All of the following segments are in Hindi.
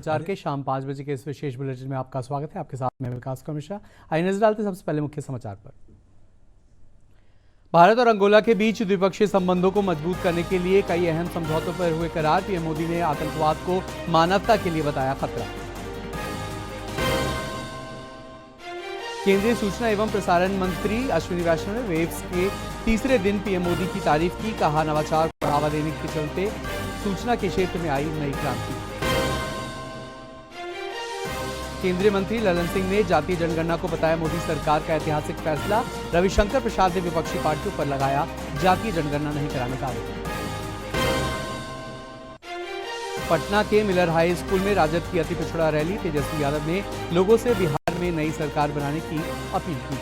समाचार के शाम 5 बजे के इस विशेष बुलेटिन में आपका स्वागत है। आपके साथ मैं विकास मिश्रा। आइए नजर डालते सबसे पहले मुख्य समाचार पर। भारत और अंगोला के बीच द्विपक्षीय संबंधों को मजबूत करने के लिए कई अहम समझौतों पर हुए करार। पीएम मोदी ने आतंकवाद को मानवता के लिए बताया खतरा। केंद्रीय सूचना एवं प्रसारण मंत्री अश्विनी वैष्णव ने वेव्स के तीसरे दिन पीएम मोदी की तारीफ की। कहा, नवाचार को बढ़ावा देने के चलते सूचना के क्षेत्र में आई नई क्रांति। केंद्रीय मंत्री ललन सिंह ने जातीय जनगणना को बताया मोदी सरकार का ऐतिहासिक फैसला। रविशंकर प्रसाद ने विपक्षी पार्टियों पर लगाया जातीय जनगणना नहीं कराने का आरोप। पटना के मिलर हाई स्कूल में राजद की अति पिछड़ा रैली। तेजस्वी यादव ने लोगों से बिहार में नई सरकार बनाने की अपील की।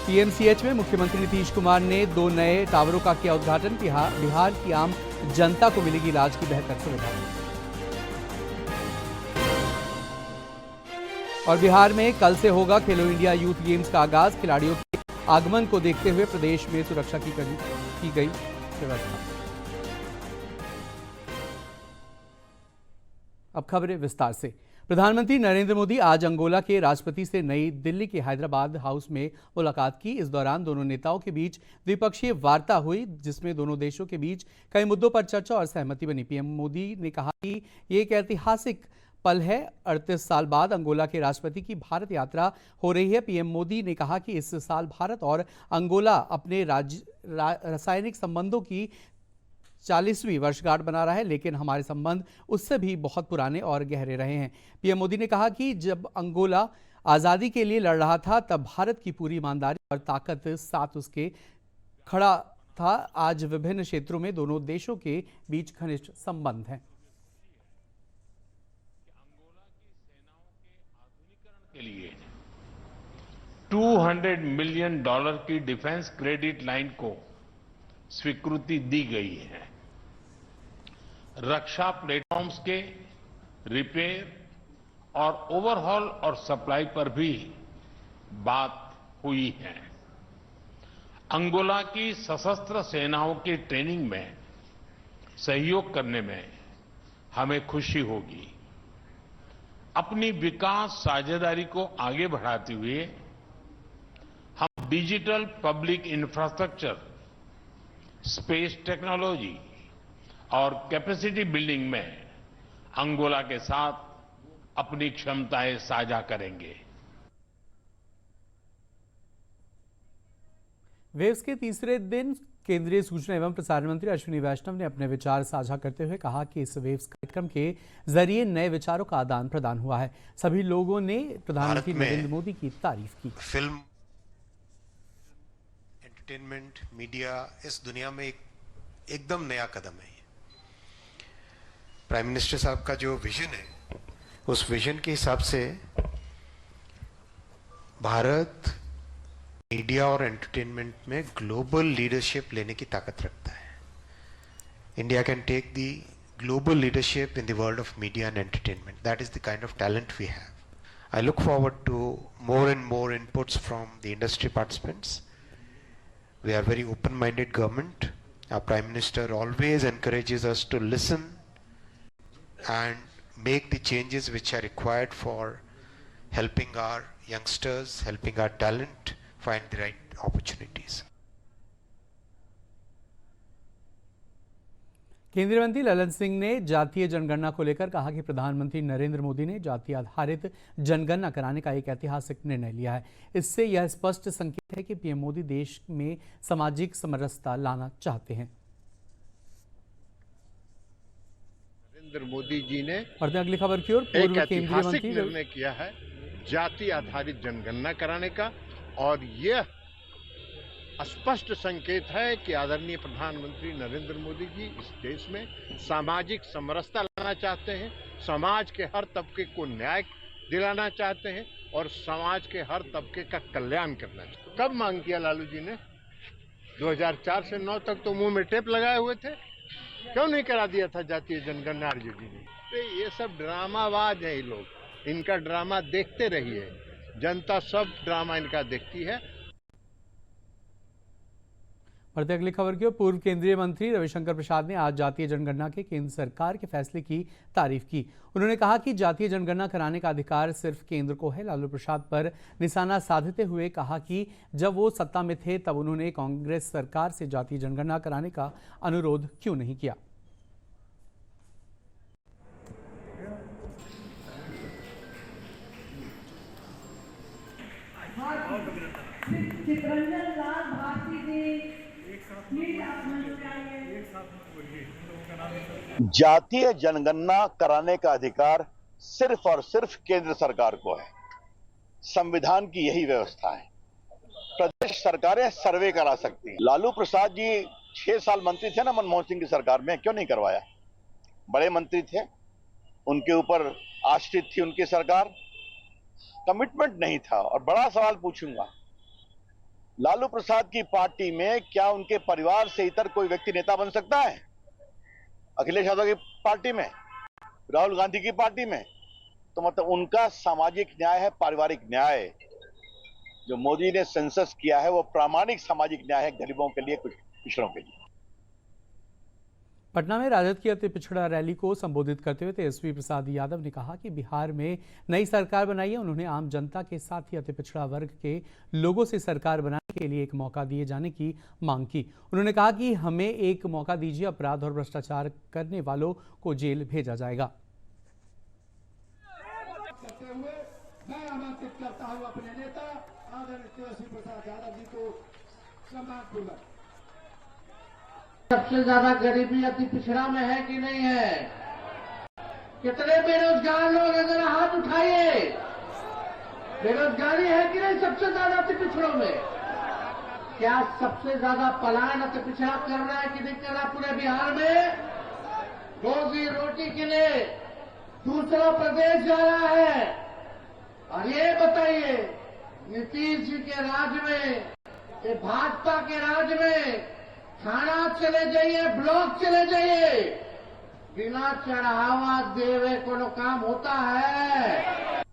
पीएमसीएच में मुख्यमंत्री नीतीश कुमार ने 2 नए टावरों का किया उद्घाटन। बिहार की आम जनता को मिलेगी इलाज की बेहतर सुविधा। और बिहार में कल से होगा खेलो इंडिया यूथ गेम्स का आगाज। खिलाड़ियों के आगमन को देखते हुए प्रदेश में सुरक्षा की गई व्यवस्था। अब खबरें विस्तार से। प्रधानमंत्री नरेंद्र मोदी आज अंगोला के राष्ट्रपति से नई दिल्ली के हैदराबाद हाउस में मुलाकात की। इस दौरान दोनों नेताओं के बीच द्विपक्षीय वार्ता हुई, जिसमें दोनों देशों के बीच कई मुद्दों पर चर्चा और सहमति बनी। पीएम मोदी ने कहा कि ये एक ऐतिहासिक पल है। 38 साल बाद अंगोला के राष्ट्रपति की भारत यात्रा हो रही है। पीएम मोदी ने कहा कि इस साल भारत और अंगोला अपने रासायनिक संबंधों की 40वीं वर्षगांठ बना रहा है, लेकिन हमारे संबंध उससे भी बहुत पुराने और गहरे रहे हैं। पीएम मोदी ने कहा कि जब अंगोला आज़ादी के लिए लड़ रहा था तब भारत की पूरी ईमानदारी और ताकत साथ उसके खड़ा था। आज विभिन्न क्षेत्रों में दोनों देशों के बीच घनिष्ठ संबंध हैं। के लिए $200 मिलियन की डिफेंस क्रेडिट लाइन को स्वीकृति दी गई है। रक्षा प्लेटफॉर्म्स के रिपेयर और ओवरहॉल और सप्लाई पर भी बात हुई है। अंगोला की सशस्त्र सेनाओं की ट्रेनिंग में सहयोग करने में हमें खुशी होगी। अपनी विकास साझेदारी को आगे बढ़ाते हुए हम digital public infrastructure, space technology और कैपेसिटी बिल्डिंग में अंगोला के साथ अपनी क्षमताएं साझा करेंगे। वेव्स के तीसरे दिन केंद्रीय सूचना एवं प्रसारण मंत्री अश्विनी वैष्णव ने अपने विचार साझा करते हुए कहा कि इस वेव्स कार्यक्रम के जरिए नए विचारों का आदान प्रदान हुआ है। सभी लोगों ने प्रधानमंत्री नरेंद्र मोदी की तारीफ की। फिल्म, एंटरटेनमेंट, मीडिया इस दुनिया में एकदम नया कदम है। प्राइम मिनिस्टर साहब का जो विजन है, उस विजन के हिसाब से भारत मीडिया और एंटरटेनमेंट में ग्लोबल लीडरशिप लेने की ताकत रखता है। India can take the global leadership in the world of media and entertainment. That is the kind of talent we have. I look forward to more and more inputs from the industry participants. We are very open-minded government. Our Prime Minister always encourages us to listen and make the changes which are required for helping our youngsters, helping our talent find the right opportunities. केंद्रीय मंत्री ललन सिंह ने जातीय जनगणना को लेकर कहा कि प्रधानमंत्री नरेंद्र मोदी ने जाति आधारित जनगणना कराने का एक ऐतिहासिक निर्णय लिया है। इससे यह स्पष्ट संकेत है कि पीएम मोदी देश में सामाजिक समरसता लाना चाहते हैं। नरेंद्र मोदी जी ने अगली खबर की ओर पूर्व केंद्रीय मंत्री निर्णय किया है जाति आधारित जनगणना कराने का, और यह स्पष्ट संकेत है कि आदरणीय प्रधानमंत्री नरेंद्र मोदी जी इस देश में सामाजिक समरसता लाना चाहते हैं, समाज के हर तबके को न्याय दिलाना चाहते हैं और समाज के हर तबके का कल्याण करना चाहते हैं। कब मांग किया लालू जी ने? 2004 से 9 तक तो मुंह में टेप लगाए हुए थे। क्यों नहीं करा दिया था जातीय जनगणना आरजेडी ने? तो ये सब ड्रामाबाज है ये लोग। इनका ड्रामा देखते रहिए, जनता सब ड्रामा इनका देखती है। बढ़ते अगली खबर की ओर। पूर्व केंद्रीय मंत्री रविशंकर प्रसाद ने आज जातीय जनगणना के केंद्र सरकार के फैसले की तारीफ की। उन्होंने कहा कि जातीय जनगणना कराने का अधिकार सिर्फ केंद्र को है। लालू प्रसाद पर निशाना साधते हुए कहा कि जब वो सत्ता में थे तब उन्होंने कांग्रेस सरकार से जातीय जनगणना कराने का अनुरोध क्यों नहीं किया। चित्रंजन लाल भारती जी जातीय जनगणना कराने का अधिकार सिर्फ और सिर्फ केंद्र सरकार को है। संविधान की यही व्यवस्था है। प्रदेश सरकारें सर्वे करा सकती हैं। लालू प्रसाद जी 6 साल मंत्री थे ना मनमोहन सिंह की सरकार में, क्यों नहीं करवाया? बड़े मंत्री थे, उनके ऊपर आश्रित थी उनकी सरकार, कमिटमेंट नहीं था। और बड़ा सवाल पूछूंगा, लालू प्रसाद की पार्टी में क्या उनके परिवार से इतर कोई व्यक्ति नेता बन सकता है? अखिलेश यादव की पार्टी में, राहुल गांधी की पार्टी में? तो मतलब उनका सामाजिक न्याय है, पारिवारिक न्याय। जो मोदी ने सेंसस किया है वो प्रामाणिक सामाजिक न्याय है, गरीबों के लिए, कुछ पिछड़ों के लिए। पटना में राजद की अति पिछड़ा रैली को संबोधित करते हुए तेजस्वी प्रसाद यादव ने कहा कि बिहार में नई सरकार बनाई है। उन्होंने आम जनता के साथ ही अति पिछड़ा वर्ग के लोगों से सरकार बनाने के लिए एक मौका दिए जाने की मांग की। उन्होंने कहा कि हमें एक मौका दीजिए, अपराध और भ्रष्टाचार करने वालों को जेल भेजा जाएगा। मैं आमंत्रित करता हूं अपने नेता आदरणीय तेजस्वी प्रसाद यादव जी को सम्मानपूर्वक। सबसे ज्यादा गरीबी अति पिछड़ा में है कि नहीं है? कितने बेरोजगार लोग अगर हाथ उठाइए। बेरोजगारी है कि नहीं सबसे ज्यादा अति पिछड़ों में? क्या सबसे ज्यादा पलायन अति पिछड़ा कर रहा है कि नहीं कर रहा पूरे बिहार में? रोजी रोटी के लिए दूसरा प्रदेश जा रहा है। और ये बताइए, नीतीश जी के राज में, ये भाजपा के राज में थाना चले जाइए, ब्लॉक चले जाइए, बिना चढ़ावा देवे कोनो काम होता है?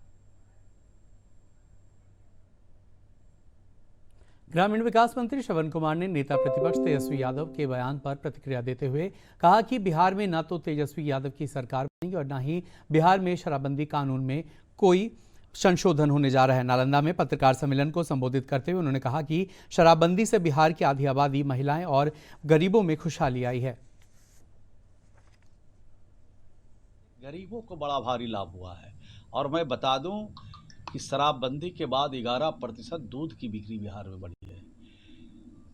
ग्रामीण विकास मंत्री श्रवण कुमार ने नेता प्रतिपक्ष तेजस्वी यादव के बयान पर प्रतिक्रिया देते हुए कहा कि बिहार में न तो तेजस्वी यादव की सरकार बनेगी और न ही बिहार में शराबबंदी कानून में कोई संशोधन होने जा रहा है। नालंदा में पत्रकार सम्मेलन को संबोधित करते हुए उन्होंने कहा कि शराबबंदी से बिहार की आधी आबादी, महिलाएं और गरीबों में खुशहाली आई है। गरीबों को बड़ा भारी लाभ हुआ है। और मैं बता दूं कि शराबबंदी के बाद 11% दूध की बिक्री बिहार में बढ़ी है।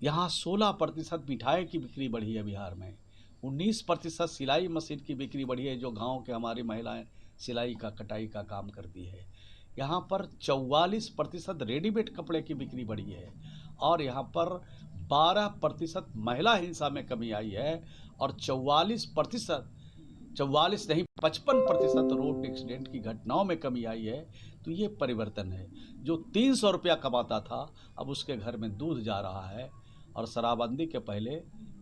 यहाँ 16% मिठाई की बिक्री बढ़ी है बिहार में। 19% सिलाई मशीन की बिक्री बढ़ी है, जो गाँव के हमारी महिलाएं सिलाई का, कटाई का काम करती है। यहाँ पर 44% रेडीमेड कपड़े की बिक्री बढ़ी है। और यहाँ पर 12% महिला हिंसा में कमी आई है। और 55% रोड एक्सीडेंट की घटनाओं में कमी आई है। तो ये परिवर्तन है। जो 300 रुपया कमाता था, अब उसके घर में दूध जा रहा है। और शराबबंदी के पहले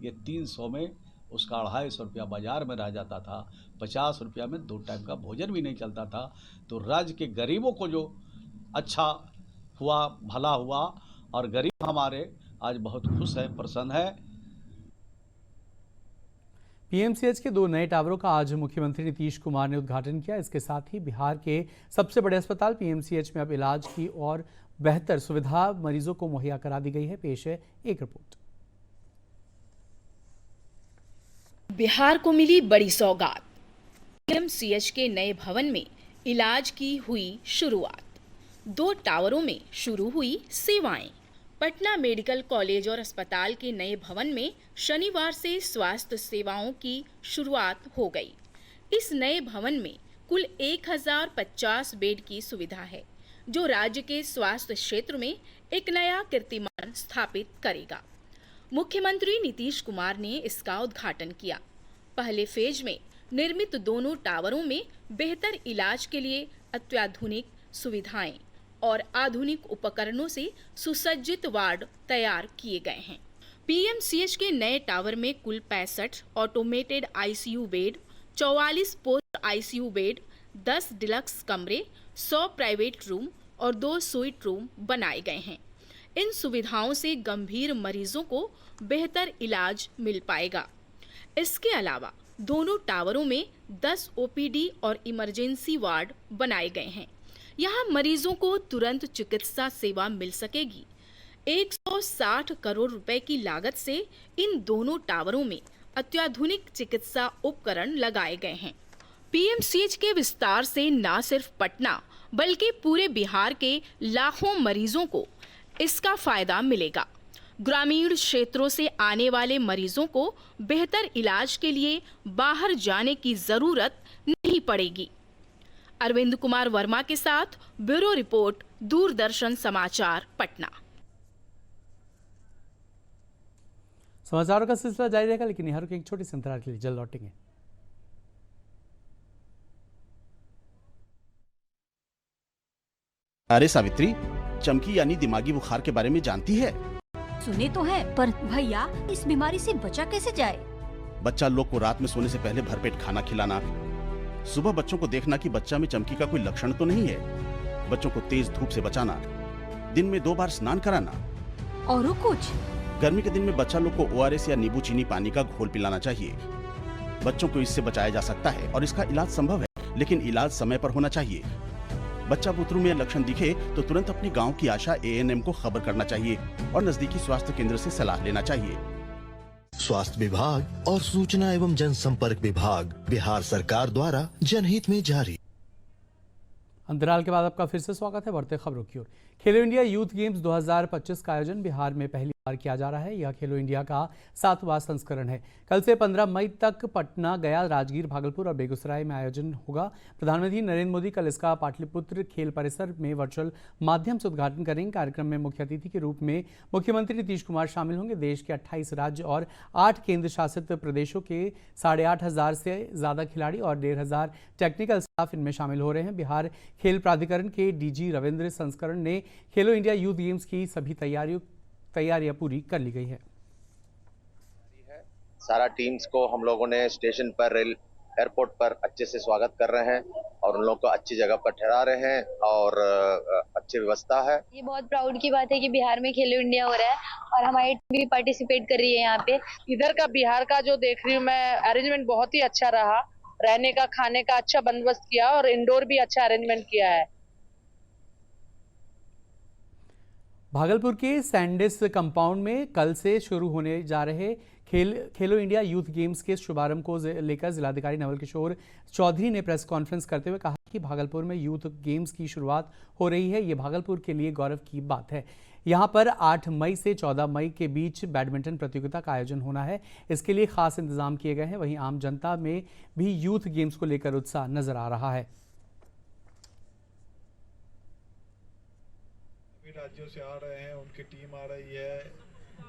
ये 300 में उसका 250 रुपया बाजार में रह जाता था। 50 रुपया में 2 टाइम का भोजन भी नहीं चलता था। तो राज्य के गरीबों को जो अच्छा हुआ, भला हुआ, और गरीब हमारे आज बहुत खुश है, प्रसन्न है। पीएमसीएच के 2 नए टावरों का आज मुख्यमंत्री नीतीश कुमार ने उद्घाटन किया। इसके साथ ही बिहार के सबसे बड़े अस्पताल पीएमसीएच में अब इलाज की और बेहतर सुविधा मरीजों को मुहैया करा दी गई है। पेश है एक रिपोर्ट। बिहार को मिली बड़ी सौगात। पीएमसीएच के नए भवन में इलाज की हुई शुरुआत। 2 टावरों में शुरू हुई सेवाएं। पटना मेडिकल कॉलेज और अस्पताल के नए भवन में शनिवार से स्वास्थ्य सेवाओं की शुरुआत हो गई। इस नए भवन में कुल 1050 बेड की सुविधा है, जो राज्य के स्वास्थ्य क्षेत्र में एक नया कीर्तिमान स्थापित करेगा। मुख्यमंत्री नीतीश कुमार ने इसका उद्घाटन किया। पहले फेज में निर्मित दोनों टावरों में बेहतर इलाज के लिए अत्याधुनिक सुविधाएं और आधुनिक उपकरणों से सुसज्जित वार्ड तैयार किए गए हैं। पीएमसीएच के नए टावर में कुल 65 automated ICU bed, 44 post ICU bed, 10 deluxe कमरे, 100 प्राइवेट रूम और 2 स्वीट रूम बनाए गए हैं। इन सुविधाओं से गंभीर मरीजों को बेहतर इलाज मिल पाएगा। इसके अलावा दोनों टावरों में 10 ओपीडी और इमरजेंसी वार्ड बनाए गए हैं। यहाँ मरीजों को तुरंत चिकित्सा सेवा मिल सकेगी। 160 करोड़ रुपए की लागत से इन दोनों टावरों में अत्याधुनिक चिकित्सा उपकरण लगाए गए हैं। पीएमसीएच के विस्तार से न सिर्फ पटना बल्कि पूरे बिहार के लाखों मरीजों को इसका फायदा मिलेगा। ग्रामीण क्षेत्रों से आने वाले मरीजों को बेहतर इलाज के लिए बाहर जाने की जरूरत नहीं पड़ेगी। अरविंद कुमार वर्मा के साथ ब्यूरो रिपोर्ट, दूरदर्शन समाचार, पटना। समाचारों का सिलसिला जारी रहेगा, लेकिन यहाँ रुके एक छोटी सी अंतराल के लिए, जल्द लौटेंगे। अरे सावित्री, चमकी यानी दिमागी बुखार के बारे में जानती है? सुने तो है, पर भैया इस बीमारी से बचा कैसे जाए? बच्चा लोग को रात में सोने से पहले भरपेट खाना खिलाना, सुबह बच्चों को देखना कि बच्चा में चमकी का कोई लक्षण तो नहीं है, बच्चों को तेज धूप से बचाना, दिन में 2 बार स्नान कराना। और कुछ? गर्मी के दिन में बच्चा लोग को ORS या नींबू चीनी पानी का घोल पिलाना चाहिए। बच्चों को इससे बचाया जा सकता है और इसका इलाज संभव है, लेकिन इलाज समय पर होना चाहिए। बच्चा बुतरू में लक्षण दिखे तो तुरंत अपने गांव की आशा ANM को खबर करना चाहिए और नजदीकी स्वास्थ्य केंद्र से सलाह लेना चाहिए। स्वास्थ्य विभाग और सूचना एवं जनसंपर्क विभाग, बिहार सरकार द्वारा जनहित में जारी। अंतराल के बाद आपका फिर से स्वागत है। बढ़ते खबरों की ओर। खेलो इंडिया यूथ गेम्स 2025 का आयोजन बिहार में पहली बार किया जा रहा है। यह खेलो इंडिया का 7वां संस्करण है। कल से 15 मई तक पटना, गया, राजगीर, भागलपुर और बेगूसराय में आयोजन होगा। प्रधानमंत्री नरेंद्र मोदी कल इसका पाटलिपुत्र खेल परिसर में वर्चुअल माध्यम से उद्घाटन करेंगे। कार्यक्रम में मुख्य अतिथि के रूप में मुख्यमंत्री नीतीश कुमार शामिल होंगे। देश के 28 राज्य और 8 केंद्र शासित प्रदेशों के 8,500 से ज्यादा खिलाड़ी और 1,500 टेक्निकल स्टाफ इनमें शामिल हो रहे हैं। बिहार खेल प्राधिकरण के DG रविंद्र संस्करण ने खेलो इंडिया यूथ गेम्स की सभी तैयारियां पूरी कर ली गई है। सारा टीम्स को हम लोगों ने स्टेशन पर, एयरपोर्ट पर अच्छे से स्वागत कर रहे हैं और उन लोगों को अच्छी जगह पर ठहरा रहे हैं और अच्छी व्यवस्था है। ये बहुत प्राउड की बात है कि बिहार में खेलो इंडिया हो रहा है और हमारी टीम भी पार्टिसिपेट कर रही है यहाँ पे। इधर का बिहार का जो देख रही हूँ मैं, अरेंजमेंट बहुत ही अच्छा रहा। रहने का, खाने का अच्छा बंदोबस्त किया और इंडोर भी अच्छा अरेंजमेंट किया है। भागलपुर के सैंडिस कंपाउंड में कल से शुरू होने जा रहे खेलो इंडिया यूथ गेम्स के शुभारंभ को लेकर जिलाधिकारी नवल किशोर चौधरी ने प्रेस कॉन्फ्रेंस करते हुए कहा कि भागलपुर में यूथ गेम्स की शुरुआत हो रही है। ये भागलपुर के लिए गौरव की बात है। यहाँ पर 8 मई से 14 मई के बीच बैडमिंटन प्रतियोगिता का आयोजन होना है। इसके लिए खास इंतजाम किए गए हैं। वहीं आम जनता में भी यूथ गेम्स को लेकर उत्साह नजर आ रहा है। राज्यों से आ रहे हैं, उनकी टीम आ रही है,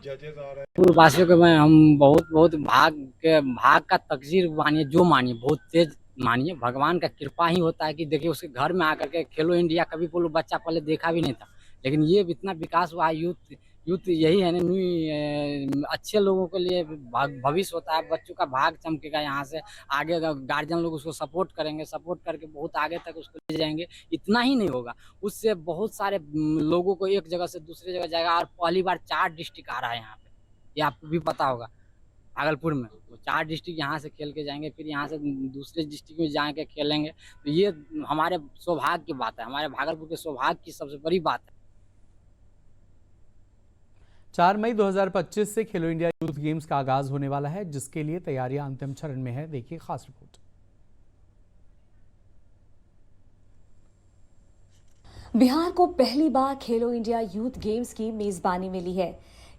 जजेस आ रहे हैं। पूर्ववासियों के मैं हम बहुत भाग का तकदीर मानिए, जो मानिए, बहुत तेज मानिए। भगवान का कृपा ही होता है कि देखिए उसके घर में आकर के खेलो इंडिया कभी कोई बच्चा पहले देखा भी नहीं था, लेकिन ये इतना विकास हुआ। यूथ यही है ना, अच्छे लोगों के लिए भविष्य होता है। बच्चों का भाग चमकेगा, यहाँ से आगे गार्जियन लोग उसको सपोर्ट करेंगे, सपोर्ट करके बहुत आगे तक उसको ले जाएंगे। इतना ही नहीं होगा, उससे बहुत सारे लोगों को एक जगह से दूसरी जगह जाएगा। और पहली बार 4 डिस्ट्रिक्ट आ रहा है यहाँ पे, ये आपको भी पता होगा। भागलपुर में वो 4 डिस्ट्रिक्ट यहाँ से खेल के जाएंगे, फिर यहाँ से दूसरे डिस्ट्रिक्ट में जाके खेलेंगे। तो ये हमारे सौभाग्य की बात है, हमारे भागलपुर के सौभाग्य की सबसे बड़ी बात है। 4 मई 2025 से खेलो इंडिया यूथ गेम्स का आगाज होने वाला है, जिसके लिए तैयारियां अंतिम चरण में है। देखिए खास रिपोर्ट। बिहार को पहली बार खेलो इंडिया यूथ गेम्स की मेजबानी मिली है।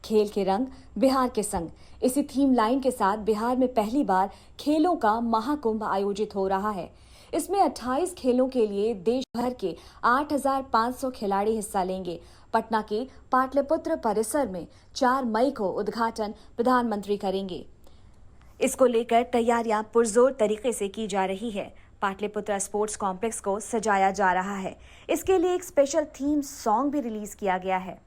खेल के रंग बिहार के संग, इसी थीम लाइन के साथ बिहार में पहली बार खेलों का महाकुंभ आयोजित हो रहा है। इसमें 28 खेलों के लिए देश भर के 8,500 खिलाड़ी हिस्सा लेंगे। पटना के पाटलिपुत्र परिसर में 4 मई को उद्घाटन प्रधानमंत्री करेंगे। इसको लेकर तैयारियां पुरजोर तरीके से की जा रही है। पाटलिपुत्र स्पोर्ट्स कॉम्प्लेक्स को सजाया जा रहा है। इसके लिए एक स्पेशल थीम सॉन्ग भी रिलीज किया गया है।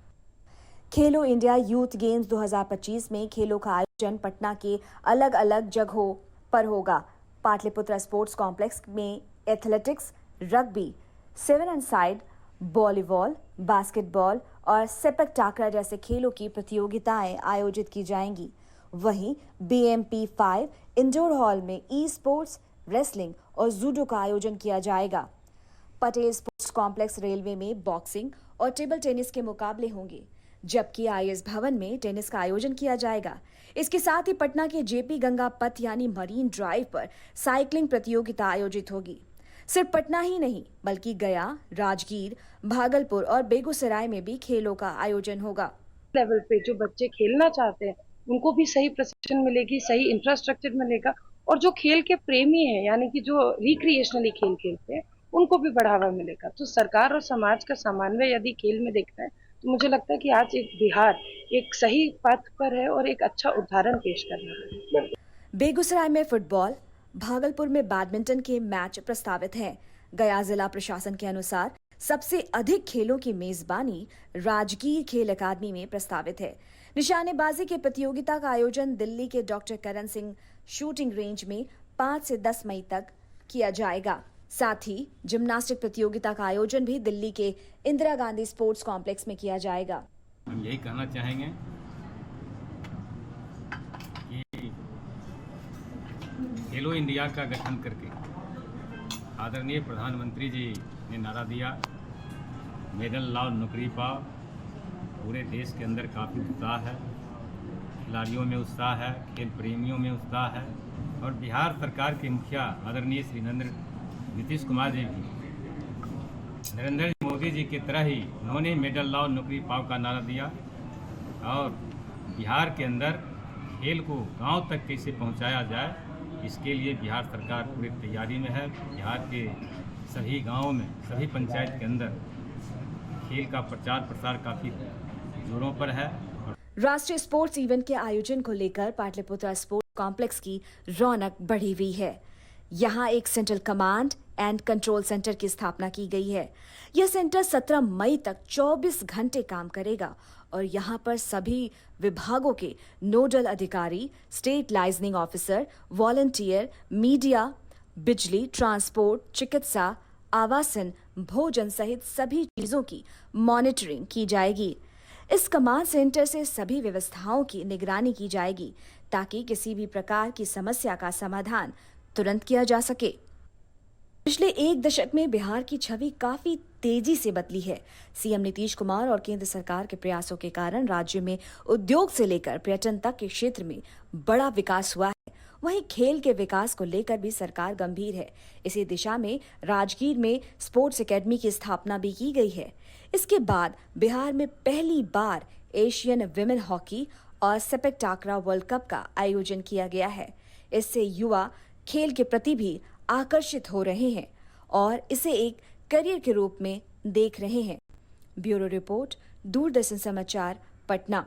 खेलो इंडिया यूथ गेम्स 2025 में खेलों का आयोजन पटना के अलग अलग जगहों पर होगा। पाटलिपुत्र स्पोर्ट्स कॉम्प्लेक्स में athletics, rugby, 7 and side, volleyball, basketball और सेपक टाकरा जैसे खेलों की प्रतियोगिताएं आयोजित की जाएंगी। वहीं BMP-5 इंडोर हॉल में ई-स्पोर्ट्स, रेसलिंग और जूडो का आयोजन किया जाएगा। पटेल स्पोर्ट्स कॉम्प्लेक्स रेलवे में बॉक्सिंग और टेबल टेनिस के मुकाबले होंगे, जबकि IS भवन में टेनिस का आयोजन किया जाएगा। इसके साथ ही पटना के JP गंगा पथ यानी मरीन ड्राइव पर साइकिलिंग प्रतियोगिता आयोजित होगी। सिर्फ पटना ही नहीं बल्कि गया, राजगीर, भागलपुर और बेगूसराय में भी खेलों का आयोजन होगा। लेवल पे जो बच्चे खेलना चाहते हैं उनको भी सही प्रशिक्षण मिलेगी, सही इंफ्रास्ट्रक्चर मिलेगा, और जो खेल के प्रेमी हैं यानी कि जो रिक्रिएशनली खेल खेलते हैं उनको भी बढ़ावा मिलेगा। तो सरकार और समाज का समन्वय यदि खेल में देखना है तो मुझे लगता है कि आज एक बिहार एक सही पथ पर है और एक अच्छा उदाहरण पेश कर रहा है। बेगूसराय में फुटबॉल, भागलपुर में बैडमिंटन के मैच प्रस्तावित हैं। गया जिला प्रशासन के अनुसार सबसे अधिक खेलों की मेजबानी राजगीर खेल अकादमी में प्रस्तावित है। निशानेबाजी की प्रतियोगिता का आयोजन दिल्ली के doctor Karan Singh shooting range में 5 से 10 मई तक किया जाएगा। साथ ही जिम्नास्टिक प्रतियोगिता का आयोजन भी दिल्ली के इंदिरा गांधी स्पोर्ट्स कॉम्प्लेक्स में किया जाएगा। हम यही कहना चाहेंगे कि खेलो इंडिया का गठन करके आदरणीय प्रधानमंत्री जी ने नारा दिया, मेडल लाओ नौकरी पाओ। पूरे देश के अंदर काफ़ी उत्साह है, खिलाड़ियों में उत्साह है, खेल प्रेमियों में उत्साह है, और बिहार सरकार के मुखिया आदरणीय श्री नीतीश कुमार जी भी नरेंद्र मोदी जी की तरह ही उन्होंने मेडल लाओ नौकरी पाओ का नारा दिया, और बिहार के अंदर खेल को गांव तक कैसे पहुंचाया जाए इसके लिए बिहार सरकार पूरी तैयारी में है। बिहार के सभी गांवों में, सभी पंचायत के अंदर खेल का प्रचार प्रसार काफ़ी जोरों पर है। राष्ट्रीय स्पोर्ट्स इवेंट के आयोजन को लेकर पाटलिपुत्र स्पोर्ट्स कॉम्प्लेक्स की रौनक बढ़ी हुई है। यहाँ एक central command and control centre की स्थापना की गई है। यह सेंटर 17 मई तक 24 घंटे काम करेगा और यहाँ पर सभी विभागों के नोडल अधिकारी, state liaisoning officer, volunteer, media, बिजली, ट्रांसपोर्ट, चिकित्सा, आवासन, भोजन सहित सभी चीजों की मॉनिटरिंग की जाएगी। इस कमांड सेंटर से सभी व्यवस्थाओं की निगरानी की जाएगी ताकि किसी भी प्रकार की समस्या का समाधान तुरंत किया जा सके। पिछले 1 दशक में बिहार की छवि काफी तेजी से बदली है। सीएम नीतीश कुमार और केंद्र सरकार के प्रयासों के कारण राज्य में उद्योग से लेकर पर्यटन तक के क्षेत्र में बड़ा विकास हुआ है। वहीं खेल के विकास को लेकर भी सरकार गंभीर है। इसी दिशा में राजगीर में स्पोर्ट्स एकेडमी की स्थापना भी की गई है। इसके बाद बिहार में पहली बार एशियन विमेन हॉकी और सेपक टाकरा वर्ल्ड कप का आयोजन किया गया है। इससे युवा खेल के प्रति भी आकर्षित हो रहे हैं और इसे एक करियर के रूप में देख रहे हैं। ब्यूरो रिपोर्ट, दूरदर्शन समाचार, पटना।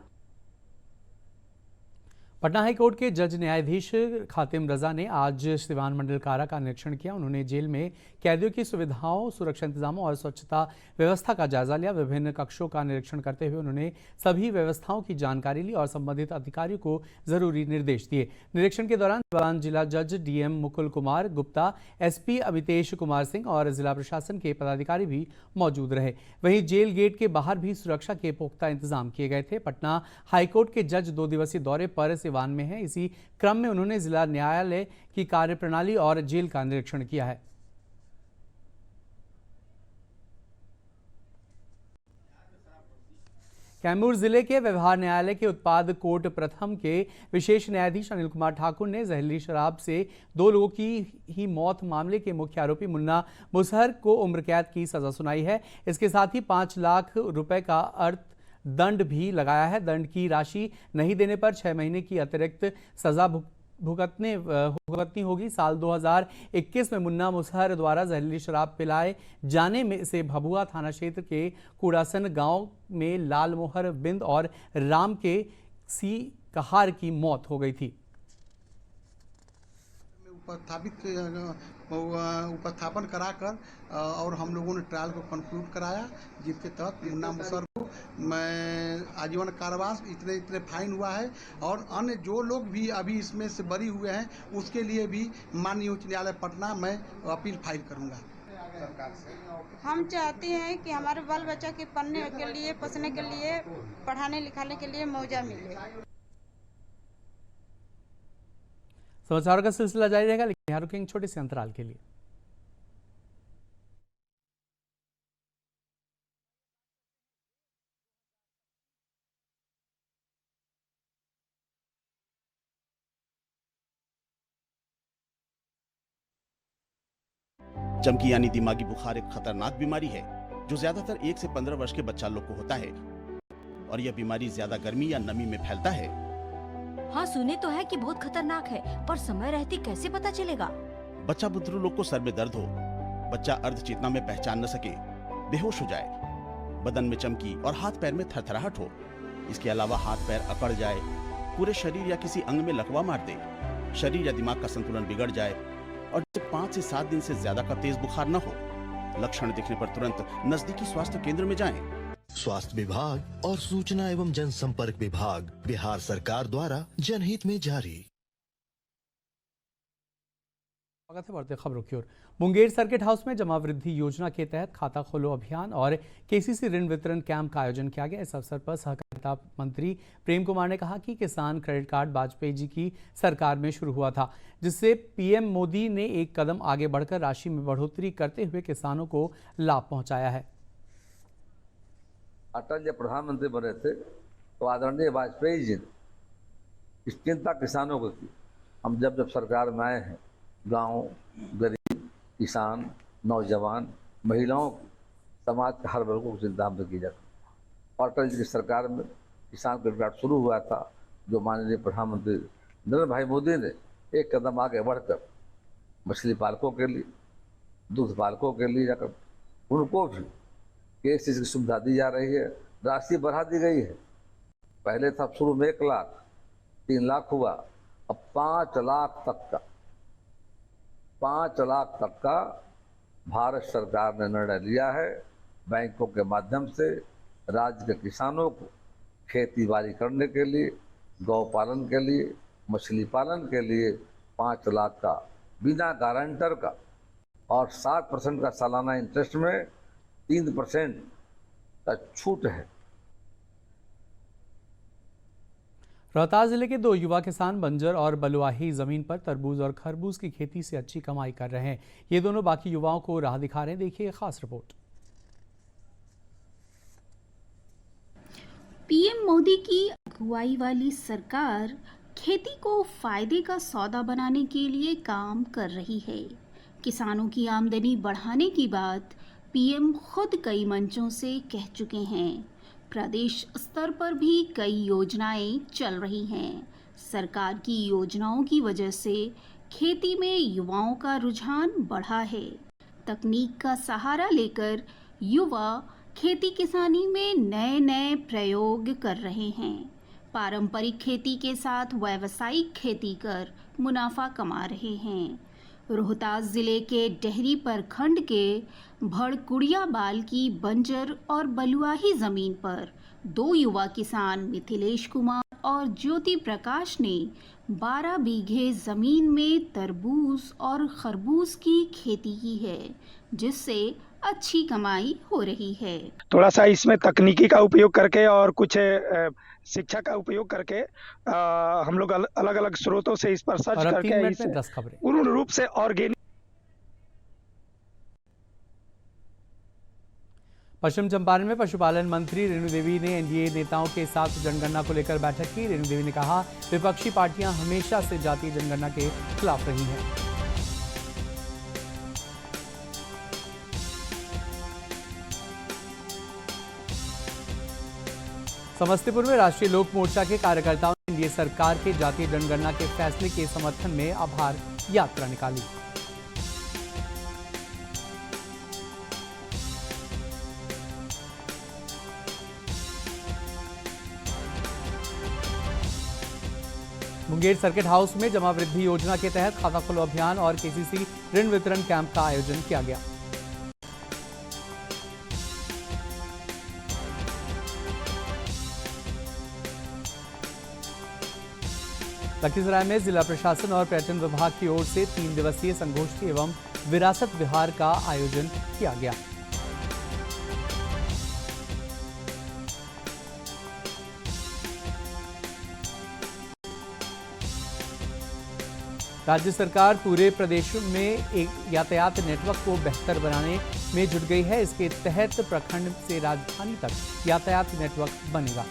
पटना हाईकोर्ट के जज न्यायाधीश खातिम रजा ने आज सिवान मंडल कारा का निरीक्षण किया। उन्होंने जेल में कैदियों की सुविधाओं, सुरक्षा इंतजामों और स्वच्छता व्यवस्था का जायजा लिया। विभिन्न कक्षों का निरीक्षण करते हुए उन्होंने सभी व्यवस्थाओं की जानकारी ली और संबंधित अधिकारियों को जरूरी निर्देश दिए। निरीक्षण के दौरान सिवान जिला जज DM मुकुल कुमार गुप्ता, SP अमितेश कुमार सिंह और जिला प्रशासन के पदाधिकारी भी मौजूद रहे। वहीं जेल गेट के बाहर भी सुरक्षा के पुख्ता इंतजाम किए गए थे। पटना हाईकोर्ट के जज 2 दिवसीय दौरे पर सिवान में है। इसी क्रम में उन्होंने जिला न्यायालय की कार्यप्रणाली और जेल का निरीक्षण किया है। कैमूर जिले के व्यवहार न्यायालय के उत्पाद कोर्ट प्रथम के विशेष न्यायाधीश अनिल कुमार ठाकुर ने जहरीली शराब से 2 लोगों की ही मौत मामले के मुख्य आरोपी मुन्ना मुसहर को उम्र कैद की सजा सुनाई है। इसके साथ ही 5 लाख रुपए का दंड भी लगाया है। दंड की राशि नहीं देने पर 6 महीने की अतिरिक्त सजा भुगतनी होगी। साल 2021 में मुन्ना मुसहर द्वारा जहरीली शराब पिलाए जाने में से भभुआ थाना क्षेत्र के कुड़ासन गांव में लालमोहर बिंद और राम के सी कहार की मौत हो गई थी। उपस्थापन कराकर और हम लोगों ने ट्रायल को कंक्लूड कराया, जिसके तहत मुन्ना मुसहर को मैं आजीवन कारावास, इतने फाइन हुआ है और अन्य जो लोग भी अभी इसमें से बरी हुए हैं उसके लिए भी माननीय उच्च न्यायालय पटना में अपील फाइल करूंगा। सरकार से? हम चाहते हैं कि हमारे बाल बच्चा के पढ़ने के लिए, पोसने के लिए, पढ़ाने लिखाने के लिए मुआवजा मिले। समाचारों का सिलसिला जारी रहेगा, लेकिन यहाँ रुकेंगे छोटे से अंतराल के लिए। चमकी यानी दिमागी बुखार एक खतरनाक बीमारी है जो ज्यादातर 1 से 15 वर्ष के बच्चा लोग को होता है और यह बीमारी ज्यादा गर्मी या नमी में फैलता है। हाँ, सुने तो है कि बहुत खतरनाक है, पर समय रहते कैसे पता चलेगा? बच्चा बुजुर्ग लोग को सर में दर्द हो, बच्चा अर्ध चेतना में पहचान न सके, बेहोश हो जाए, बदन में चमकी और हाथ पैर में थरथराहट हो। इसके अलावा हाथ पैर अकड़ जाए, पूरे शरीर या किसी अंग में लकवा मार दे, शरीर या दिमाग का संतुलन बिगड़ जाए और 5 से 7 दिन से ज्यादा का तेज बुखार न हो। लक्षण दिखने पर तुरंत नजदीकी स्वास्थ्य केंद्र में जाएं। स्वास्थ्य विभाग और सूचना एवं जनसंपर्क विभाग बिहार सरकार द्वारा जनहित में जारी। स्वागत है, बढ़ते खबरों की ओर। मुंगेर सर्किट हाउस में जमा वृद्धि योजना के तहत खाता खोलो अभियान और केसीसी ऋण वितरण कैंप का आयोजन किया गया। इस अवसर पर सहकारिता मंत्री प्रेम कुमार ने कहा कि किसान क्रेडिट कार्ड वाजपेयी जी की सरकार में शुरू हुआ था, जिससे पीएम मोदी ने एक कदम आगे बढ़कर राशि में बढ़ोतरी करते हुए किसानों को लाभ पहुंचाया है। अटल जब प्रधानमंत्री बने थे तो आदरणीय वाजपेयी जी ने इस चिंता किसानों को की। हम जब सरकार में आए हैं, गांव, गरीब, किसान, नौजवान, महिलाओं की, समाज के हर वर्गों की चिंता हमसे की जाती। और अटल जी की सरकार में किसान क्रेडिट कार्ड शुरू हुआ था, जो माननीय प्रधानमंत्री नरेंद्र भाई मोदी ने एक कदम आगे बढ़कर मछली पालकों के लिए, दूध पालकों के लिए जाकर उनको भी केसीसी की सुविधा दी जा रही है। राशि बढ़ा दी गई है। पहले था शुरू में 1 लाख, 3 लाख हुआ, अब 5 लाख तक का 5 लाख तक का भारत सरकार ने निर्णय लिया है। बैंकों के माध्यम से राज्य के किसानों को खेती बाड़ी करने के लिए, गौ पालन के लिए, मछली पालन के लिए 5 लाख का बिना गारंटर का और 7% का सालाना इंटरेस्ट में 3% का छूट है। रोहतास जिले के 2 युवा किसान बंजर और बलुआही जमीन पर तरबूज और खरबूज की खेती से अच्छी कमाई कर रहे हैं। ये दोनों बाकी युवाओं को राह दिखा रहे हैं। देखिए खास रिपोर्ट। पीएम मोदी की अगुवाई वाली सरकार खेती को फायदे का सौदा बनाने के लिए काम कर रही है। किसानों की आमदनी बढ़ाने की बात पीएम खुद कई मंचों से कह चुके हैं। प्रदेश स्तर पर भी कई योजनाएं चल रही हैं। सरकार की योजनाओं की वजह से खेती में युवाओं का रुझान बढ़ा है। तकनीक का सहारा लेकर युवा खेती किसानी में नए प्रयोग कर रहे हैं। पारंपरिक खेती के साथ व्यावसायिक खेती कर मुनाफा कमा रहे हैं। रोहतास जिले के डेहरी प्रखंड के भड़कुड़िया बाल की बंजर और बलुआही जमीन पर 2 युवा किसान मिथिलेश कुमार और ज्योति प्रकाश ने 12 बीघे जमीन में तरबूज और खरबूज की खेती की है, जिससे अच्छी कमाई हो रही है। थोड़ा सा इसमें तकनीकी का उपयोग करके और कुछ शिक्षा का उपयोग करके हम लोग अलग अलग स्रोतों से इस पर सर्च करके पूर्ण रूप से ऑर्गेनिक। पश्चिम चंपारण में पशुपालन मंत्री रेणु देवी ने एनडीए नेताओं के साथ जनगणना को लेकर बैठक की। रेणु देवी ने कहा, विपक्षी पार्टियां हमेशा से जातीय जनगणना के खिलाफ रही हैं। समस्तीपुर में राष्ट्रीय लोक मोर्चा के कार्यकर्ताओं ने एनडीए सरकार के जातीय जनगणना के फैसले के समर्थन में आभार यात्रा निकाली। मुंगेर सर्किट हाउस में जमा वृद्धि योजना के तहत खाता खोलो अभियान और केसीसी ऋण वितरण कैंप का आयोजन किया गया। लखीसराय में जिला प्रशासन और पर्यटन विभाग की ओर से 3 दिवसीय संगोष्ठी एवं विरासत बिहार का आयोजन किया गया। राज्य सरकार पूरे प्रदेश में एक यातायात नेटवर्क को बेहतर बनाने में जुट गई है। इसके तहत प्रखंड से राजधानी तक यातायात नेटवर्क बनेगा।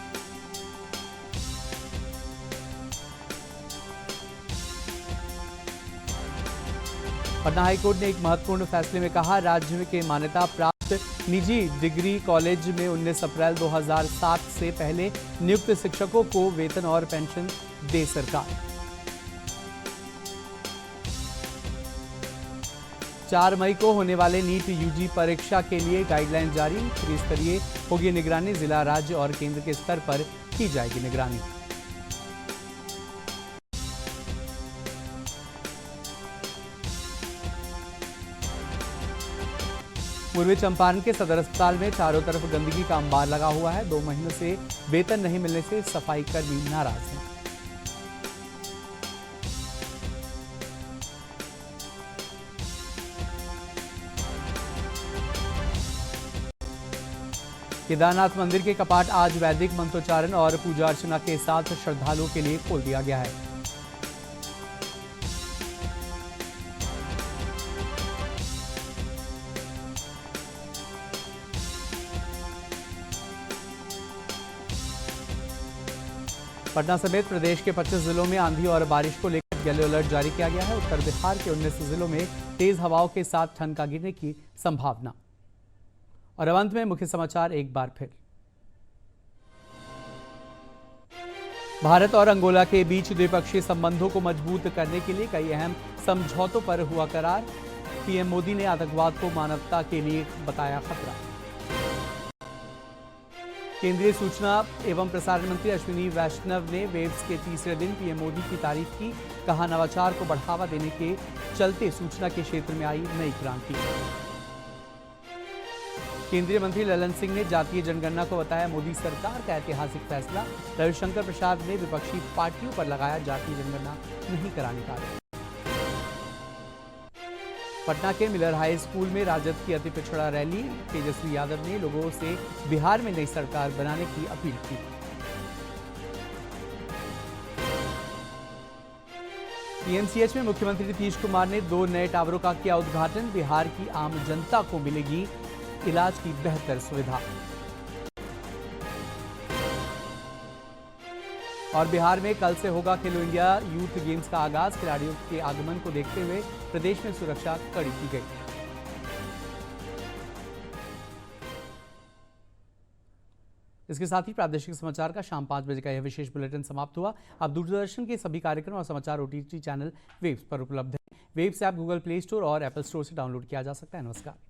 पटना हाईकोर्ट ने एक महत्वपूर्ण फैसले में कहा, राज्य के मान्यता प्राप्त निजी डिग्री कॉलेज में 19 अप्रैल 2007 से पहले नियुक्त शिक्षकों को वेतन और पेंशन दे सरकार। 4 मई को होने वाले नीट यूजी परीक्षा के लिए गाइडलाइन जारी। त्रिस्तरीय होगी निगरानी, जिला, राज्य और केंद्र के स्तर पर की जाएगी निगरानी। पूर्वी चंपारण के सदर अस्पताल में चारों तरफ गंदगी का अंबार लगा हुआ है। 2 महीनों से वेतन नहीं मिलने से सफाई कर्मी नाराज हैं। केदारनाथ मंदिर के कपाट आज वैदिक मंत्रोच्चारण और पूजा अर्चना के साथ श्रद्धालुओं के लिए खोल दिया गया है। पटना समेत प्रदेश के 25 जिलों में आंधी और बारिश को लेकर येलो अलर्ट जारी किया गया है। उत्तर बिहार के 19 जिलों में तेज हवाओं के साथ ठनका गिरने की संभावना। और अब अंत में मुख्य समाचार एक बार फिर। भारत और अंगोला के बीच द्विपक्षीय संबंधों को मजबूत करने के लिए कई अहम समझौतों पर हुआ करार। पीएम मोदी ने आतंकवाद को मानवता के लिए बताया खतरा। केंद्रीय सूचना एवं प्रसारण मंत्री अश्विनी वैष्णव ने वेव्स के तीसरे दिन पीएम मोदी की तारीफ की। कहा, नवाचार को बढ़ावा देने के चलते सूचना के क्षेत्र में आई नई क्रांति। केंद्रीय मंत्री ललन सिंह ने जातीय जनगणना को बताया मोदी सरकार का ऐतिहासिक फैसला। रविशंकर प्रसाद ने विपक्षी पार्टियों पर लगाया जातीय जनगणना नहीं कराने का आरोप। पटना के मिलर हाई स्कूल में राजद की अति पिछड़ा रैली। तेजस्वी यादव ने लोगों से बिहार में नई सरकार बनाने की अपील की। पीएमसीएच में मुख्यमंत्री नीतीश कुमार ने 2 नए टावरों का किया उद्घाटन। बिहार की आम जनता को मिलेगी इलाज की बेहतर सुविधा। और बिहार में कल से होगा खेलो इंडिया यूथ गेम्स का आगाज। खिलाड़ियों के आगमन को देखते हुए प्रदेश में सुरक्षा कड़ी की गई। इसके साथ ही प्रादेशिक समाचार का शाम 5 बजे का यह विशेष बुलेटिन समाप्त हुआ। अब दूरदर्शन के सभी कार्यक्रम और समाचार OTT चैनल वेव्स पर उपलब्ध है। Waves app Google play store और एप्पल स्टोर से डाउनलोड किया जा सकता है। नमस्कार।